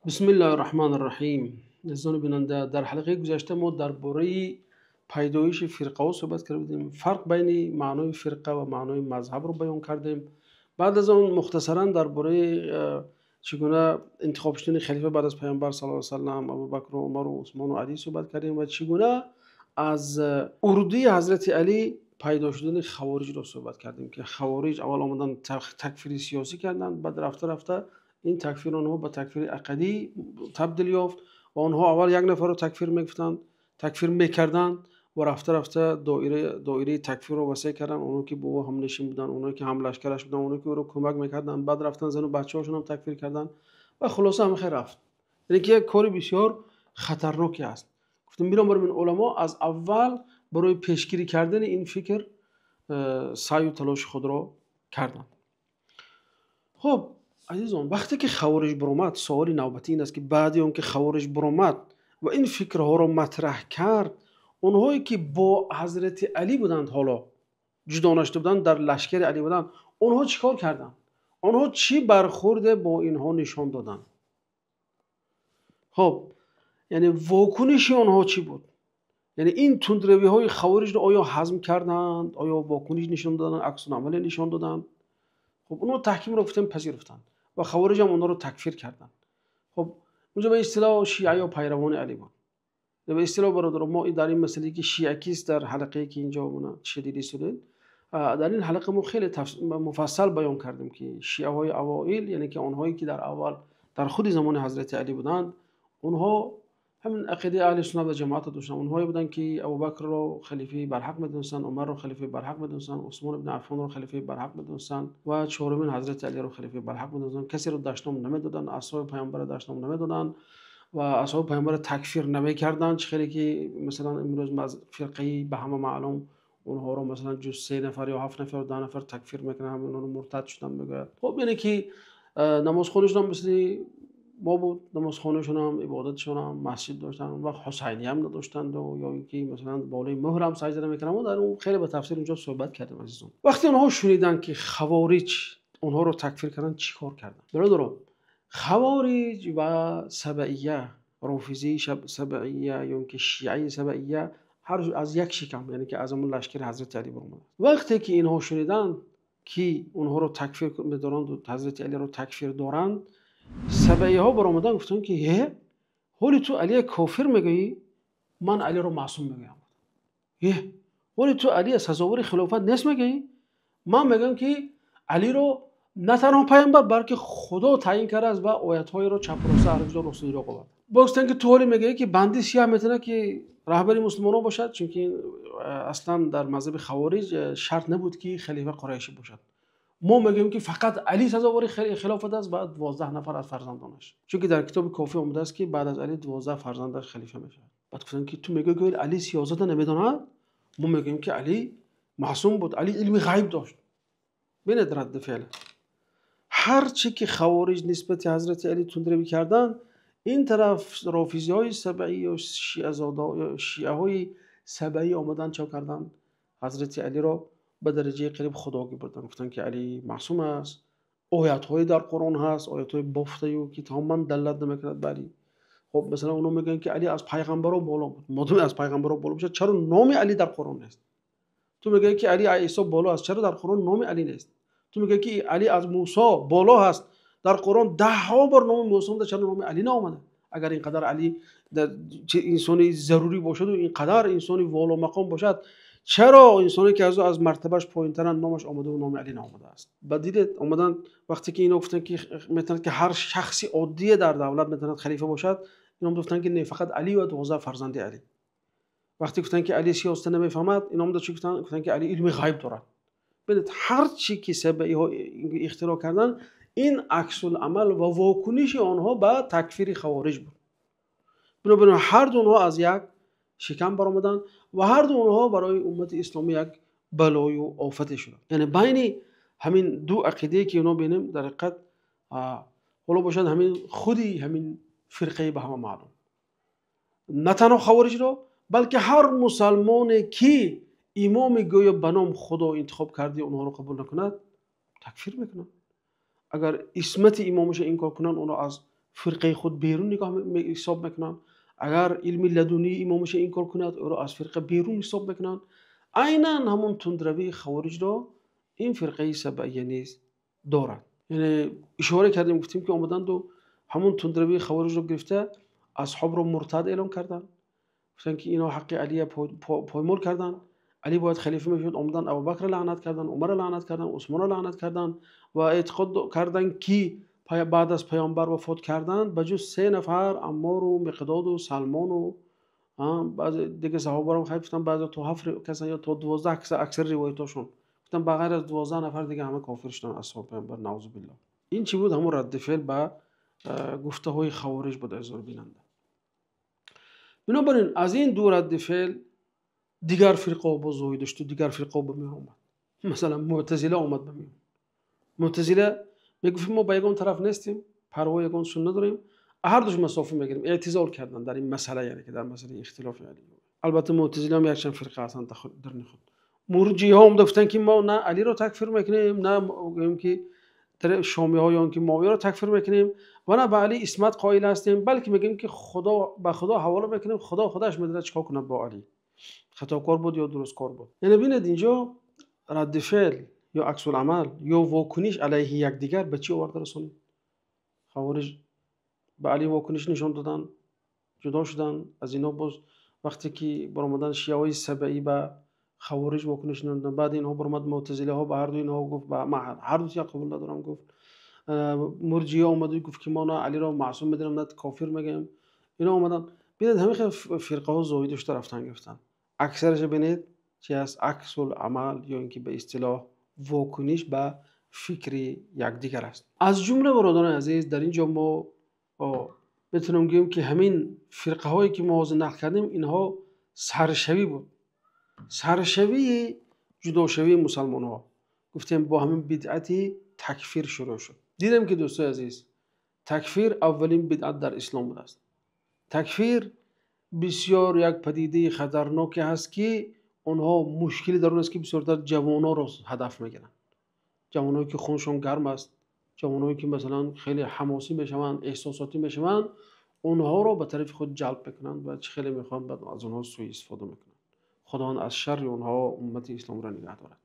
بسم الله الرحمن الرحیم. عزیزان بیننده، در حلقه گذشته ما درباره پیدایش فرقه ها صحبت کردیم. فرق بین معنای فرقه و معنای مذهب رو بیان کردیم. بعد از اون مختصرا درباره چگونه انتخاب شدن خلیفه بعد از پیامبر صلی الله علیه و سلم، ابوبکر و عمر و عثمان و علی صحبت کردیم و چگونه از ورودی حضرت علی پیدا شدن خوارج رو صحبت کردیم که خوارج اول آمدن تکفیری سیاسی کردن، بعد رفته رفته این تکفیر آنها به تکفیر عقدی تبدیل یافت و آنها اول یک نفر رو تکفیر میگفتند، تکفیر میکردند و رفته رفته دایره تکفیر رو وسیع کردن. اونایی که با او هم نشین بودن، اونایی که هم لشکرش بودن، اونایی که او رو کمک میکردن، بعد رفتن زن و بچه‌هاشون هم تکفیر کردن و خلاصه هم خیر رفت. یعنی که یک کاری بسیار خطرناکی است. گفتم میرم برای من علما از اول برای پیشگیری کردن این فکر سعی و تلاش خود را کردند. خب عزیزان، وقتی که خوارج برآمد، سوال نوبتی این است که بعد اون که خوارج برآمد و این فکرها را مطرح کرد، اونهایی که با حضرت علی بودند، حالا جدا نشده بودند، در لشکر علی بودند، اونها چیکار کردند؟ اونها چی برخورد با اینها نشان دادند؟ خب یعنی واکنش آنها چی بود؟ یعنی این تندروی های خوارج را آیا هضم کردند؟ آیا واکنش نشان دادند؟ عکس العمل نشان دادند؟ خب اونها تحکیم را گفتن پذیرفتند و خوارج هم اونها رو تکفیر کردند. خب اونجا به اصطلاح شیعه یا پیروان علی بود. به اصطلاح برادر ما در این مسئله که شیعه کیست، در حلقه که اینجا مون شدیدی شدید، در این حلقه ما خیلی مفصل بیان کردیم که شیعه های اوائل، یعنی که اونهایی که در اول در خود زمان حضرت علی بودند، اونها همین عقیده اهل سنت و جماعت داشتن. اونهایی بودن که ابوبکر رو خلیفه برحق میدونستن، عمر رو خلیفه برحق میدونستن، عثمان بن عفان رو خلیفه برحق میدونستن و چهارمین حضرت علی رو خلیفه برحق میدونستن. کسی رو دشنام نمیدادن، اصحاب پیامبر دشنام نمیدادن و اصحاب پیامبر تکفیر نمیکردن. چه خیلی که مثلا امروز فرقه به همه معلوم اونها رو مثلا جز 3 نفر یا 7 نفر و 10 نفر تکفیر میکنن، همه اونها رو مرتد شدن میگه. خب یعنی که نماز خونشون هم مثل ما بود، نماز خونشون هم عبادتشون هم مسجد داشتن و حسینی هم نداشتند و یا اینکه مثلا بالای مهر هم سجده نمیکردن. ما در اون خیلی به تفصیل اونجا صحبت کردیم عزیزان. وقتی اونها شنیدن که خوارج اونها رو تکفیر کردن، چیکار کردن؟ برادران، خوارج و سبعیه، رافضی سبعیه یا اینکه شیعه سبعیه، هر از یک شکم، یعنی که از اون لشکر حضرت علی برآمد. وقتی که اینها شنیدن که اونها رو تکفیر می‌دارند و حضرت علی رو تکفیر دارند، سبعیه ها برآمدن گفتن که حالی تو علی کافر میگی، من علی رو معصوم میگم. حالی تو علی سزاوار خلافت نیست میگی، من میگم که علی رو نه تنها پیامبر بلکه خدا تعیین کرده است و آیت‌های رو چپ و راست عرض و رسولی رو قوت. باستن که تو حالی میگه که بندی سیاه میتونه که رهبر مسلمانان باشد، چون که اصلا در مذهب خوارج شرط نبود که خلیفه قریشی باشد. ما میگیم که فقط علی سزاوار خلافت است، بعد 12 نفر از فرزندانش، چون که در کتاب کافی آمده است که بعد از علی 12 فرزند خلیفه میشه. بعد گفتن که تو میگی که علی سیاست نمیداند، ما میگیم که علی معصوم بود، علی علم غیب داشت. ببینید رد فعل. هر چی که خوارج نسبت حضرت علی تندروی کردن، این طرف رافضی های سبعی و شیعه های سبعی آمدن چه کردن؟ حضرت علی را به درجه قریب خداگی بردن، گفتن که علی معصوم است، آیات های در قرآن هست، آیات های بافته و که تماما دلالت نمیکند بر علی. خب مثلا اونا میگن که علی از پیغمبرها بالا بود. مادام از پیغمبرها بالا باشه، چرا نام علی در قرآن نیست؟ تو میگی که علی عیسی بالا است، چرا در قرآن نام علی نیست؟ تو میگی که علی از موسی بالا هست، در قرآن 10 بار نام موسی اومده، چرا نام علی نآمده؟ اگر اینقدر علی در انسانی ضروری باشد و اینقدر انسانی والا مقام باشد، چرا انسانی که از مرتبهش پایین‌ترن نامش آمده و نام علی نآمده است؟ بعد دیدید اومدن وقتی که اینا گفتن که میتونه که هر شخصی عادی در دولت میتونه خلیفه باشد، اینا گفتن که نه، فقط علی و 12 فرزند علی. وقتی گفتن که علی سیاست نمیفهمد، اینا هم چی گفتن که علی علم غیب دارد. ببینید هر چی که سبعی ها اختراع کردن، این عکس العمل و واکنش آنها به تکفیر خوارج بود. بنابراین هر دو اونها از یک شکم برآمدن و هر دو اونها برای امت اسلامی یک بلای و آفت شدن. یعنی بین همین دو عقیده که اونا بینیم در حقیقت حالا باشد همین خودی همین فرقه به همه معلوم، نه تنها خوارج رو بلکه هر مسلمانی که امام گویا به نام خدا انتخاب کرده اونها رو قبول نکند، تکفیر میکنن. اگر اسمت امامش انکار کنن، اونها از فرقه خود بیرون نگاه حساب میکنن. اگر علم لدنی امام میشه این کار کند او را از فرقه بیرون حساب میکنن. عینا همون تندروی خوارج را این فرقه سبعیه نیز دارد. یعنی اشاره کردیم گفتیم که آمدند و همون تندروی خوارج رو گرفته اصحاب رو مرتد اعلام کردن، گفتن که اینا حق علی پایمال کردن، علی باید خلیفه میشد. آمدن ابوبکر لعنت کردن، عمر لعنت کردن، عثمان لعنت کردن و اعتقاد کردن که بعد از پیامبر وفات کردن به جز 3 نفر عمار و مقداد و سلمان و بعض دیگه صحابه رو خیلی گفتن بعضی تا 7 کسا یا تا 12 کسا اکثر روایتاشون گفتن بغیر از 12 نفر دیگه همه کافر شدن اصحاب پیامبر نعوذ بالله. این چی بود؟ همون رد فعل به گفته های خوارج بود عزیزان بیننده. بنابراین از این دو رد فعل دیگر فرقه بزرگی داشت و دیگر فرقه به میان اومد. مثلا معتزله اومد به میان. معتزله میگفتیم ما با یگان طرف نیستیم، پروا یگان سنت نداریم، هر دوش مسافه میگیریم. اعتزال کردن در این مسئله، یعنی که در مسئله اختلاف علی. البته معتزله هم یکشن فرقه هستند در خود. مرجئه ها هم گفتن که ما نه علی رو تکفیر میکنیم، نه میگیم که در شامی ها یا که معاویه رو تکفیر میکنیم و نه به علی اسمت قائل هستیم، بلکه میگیم که خدا به خدا حواله میکنیم، خدا خودش میدونه چیکار کنه با علی، خطاکار بود یا درست کار بود. یعنی ببینید اینجا رد فعل یا عکس العمل یا واکنش علیه یکدیگر به چی آورده رسانید؟ خوارج به علی واکنش نشان دادن، جدا شدن از اینا. باز وقتی که برآمدن شیعه های سبعی به خوارج واکنش نشان دادن، بعد اینها برآمد معتزله ها به هر دو اینها گفت من هر دو تا قبول ندارم، گفت مرجئه اومد گفت که ما نه علی را معصوم میدونم نه کافر میگیم. اینا اومدن ببینید همه فرقه ها زایدش رفتن گفتن اکثرش ببینید چی است؟ عکس العمل یا اینکه به اصطلاح واکنش به فکر یکدیگر است. از جمله برادران عزیز در اینجا ما بتونم بگم که همین فرقه هایی که ما نقل کردیم اینها سرشوی بود، سرشوی جداشوی مسلمان ها. گفتیم با همین بدعتی تکفیر شروع شد. دیدم که دوستای عزیز تکفیر اولین بدعت در اسلام بود است. تکفیر بسیار یک پدیده خطرناکی هست که اونها مشکلی در اون است که بسیار در جوانان رو هدف میگیرن. جوانایی که خونشون گرم است، جوانایی که مثلا خیلی حماسی میشوند، احساساتی میشوند، اونها رو به طرف خود جلب میکنند و چه خیلی میخوان بعد از اونها سوء استفاده میکنند. خداوند از شر اونها امت اسلام را نگه دارد.